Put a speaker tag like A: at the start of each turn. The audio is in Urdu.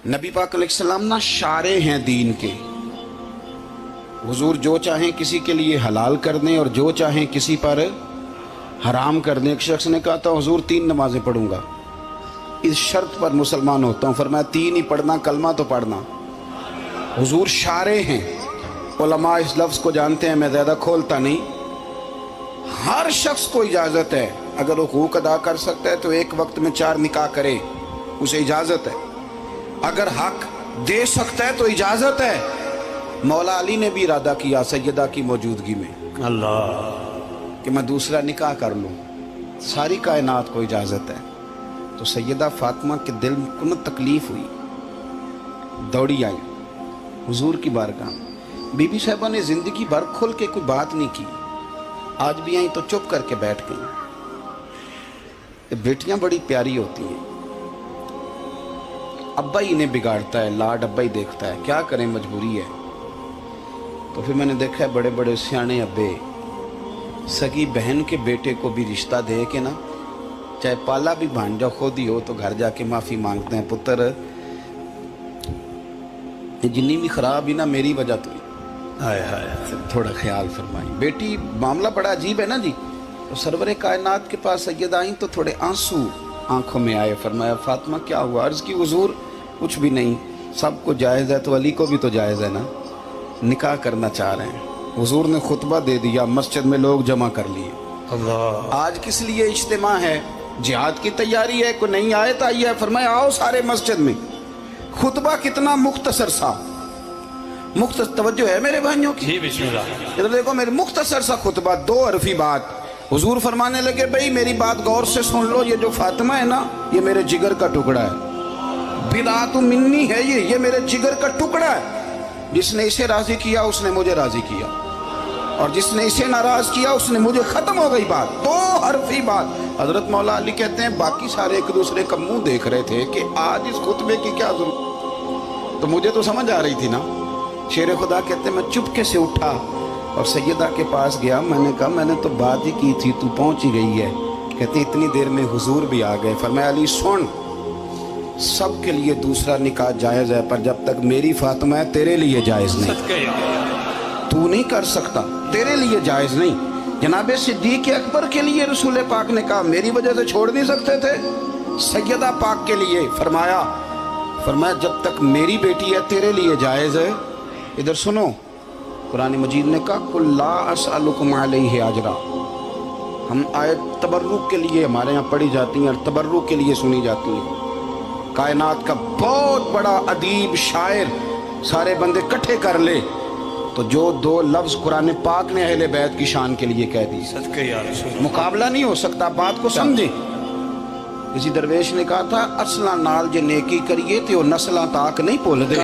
A: نبی پاک علیہ السلام نا شارع ہیں دین کے. حضور جو چاہیں کسی کے لیے حلال کر دیں اور جو چاہیں کسی پر حرام کر دیں. ایک شخص نے کہا تھا حضور 3 نمازیں پڑھوں گا، اس شرط پر مسلمان ہوتا ہوں. فرمایا 3 ہی پڑھنا، کلمہ تو پڑھنا. حضور شارع ہیں، علماء اس لفظ کو جانتے ہیں، میں زیادہ کھولتا نہیں. ہر شخص کو اجازت ہے، اگر حقوق ادا کر سکتا ہے تو ایک وقت میں 4 نکاح کرے، اسے اجازت ہے. اگر حق دے سکتا ہے تو اجازت ہے. مولا علی نے بھی ارادہ کیا سیدہ کی موجودگی میں اللہ کہ میں دوسرا نکاح کر لوں. ساری کائنات کو اجازت ہے. تو سیدہ فاطمہ کے دل کو نہ تکلیف ہوئی، دوڑی آئی حضور کی بارگاہ. بی بی صاحبہ نے زندگی بھر کھل کے کوئی بات نہیں کی، آج بھی آئیں تو چپ کر کے بیٹھ گئیں. بیٹیاں بڑی پیاری ہوتی ہیں. ابا ہی انہیں بگاڑتا ہے، لاڈ ابا ہی دیکھتا ہے، کیا کریں مجبوری ہے. تو پھر میں نے دیکھا ہے بڑے بڑے سیانے ابے سگی بہن کے بیٹے کو بھی رشتہ دے کے نا، چاہے پالا بھی بھانجا خود ہی ہو تو گھر جا کے معافی مانگتے ہیں، پتر جنی بھی خراب ہی نا میری وجہ تو تھوڑا خیال فرمائی. بیٹی معاملہ بڑا عجیب ہے نا جی. تو سرور کائنات کے پاس سیدہ آئیں تو تھوڑے آنسو آنکھوں میں آئے. فرمایا فاطمہ کیا ہوا؟ عرض کی حضور کچھ بھی نہیں، سب کو جائز ہے تو علی کو بھی تو جائز ہے نا، نکاح کرنا چاہ رہے ہیں. حضور نے خطبہ دے دیا، مسجد میں لوگ جمع کر لیے. آج کس لیے اجتماع ہے؟ جہاد کی تیاری ہے. کوئی نئی آیت آئی ہے؟ فرمایا آؤ سارے مسجد میں. خطبہ کتنا مختصر سا، مختصر توجہ ہے میرے بھائیوں کی.
B: جی بسم اللہ.
A: ادھر دیکھو میرے مختصر سا خطبہ، 2 حرفی بات. حضور فرمانے لگے بھئی میری بات غور سے سن لو، یہ جو فاطمہ ہے نا یہ میرے جگر کا ٹکڑا ہے، بدعت منی ہے، یہ میرے جگر کا ٹکڑا ہے. جس نے اسے راضی کیا اس نے مجھے راضی کیا، اور جس نے اسے ناراض کیا اس نے مجھے. ختم ہو گئی بات، 2 حرفی بات. حضرت مولا علی کہتے ہیں باقی سارے ایک دوسرے کا منہ دیکھ رہے تھے کہ آج اس خطبے کی کیا ضرورت. تو مجھے تو سمجھ آ رہی تھی نا. شیر خدا کہتے ہیں میں چپکے سے اٹھا اور سیدہ کے پاس گیا. میں نے کہا میں نے تو بات ہی کی تھی، تو پہنچ ہی گئی ہے. کہتے اتنی دیر میں حضور بھی آ گئے. فرمایا علی سن، سب کے لیے دوسرا نکاح جائز ہے، پر جب تک میری فاطمہ ہے تیرے لیے جائز نہیں. تو نہیں کر سکتا، تیرے لیے جائز نہیں. جناب صدیق اکبر کے لیے رسول پاک نے کہا میری وجہ سے چھوڑ نہیں سکتے تھے. سیدہ پاک کے لیے فرمایا جب تک میری بیٹی ہے تیرے لیے جائز ہے. ادھر سنو، قرآن مجید نے کہا قُلْ لَا أَسْأَلُكُمْ عَلَيْهِ أَجْرًا. ہم آیت تبرک کے لیے ہمارے یہاں پڑھی جاتی ہیں اور تبرک کے لیے سنی جاتی ہیں. کائنات کا بہت بڑا ادیب شاعر سارے بندے کٹھے کر لے تو جو 2 لفظ قرآن پاک نے اہل بیت کی شان کے لیے کہہ دی، مقابلہ نہیں ہو سکتا. بات کو سمجھیں. کسی درویش نے کہا تھا اصلاں نال جے نیکی کریے تے وہ نسلاں تاک نہیں بھول دے.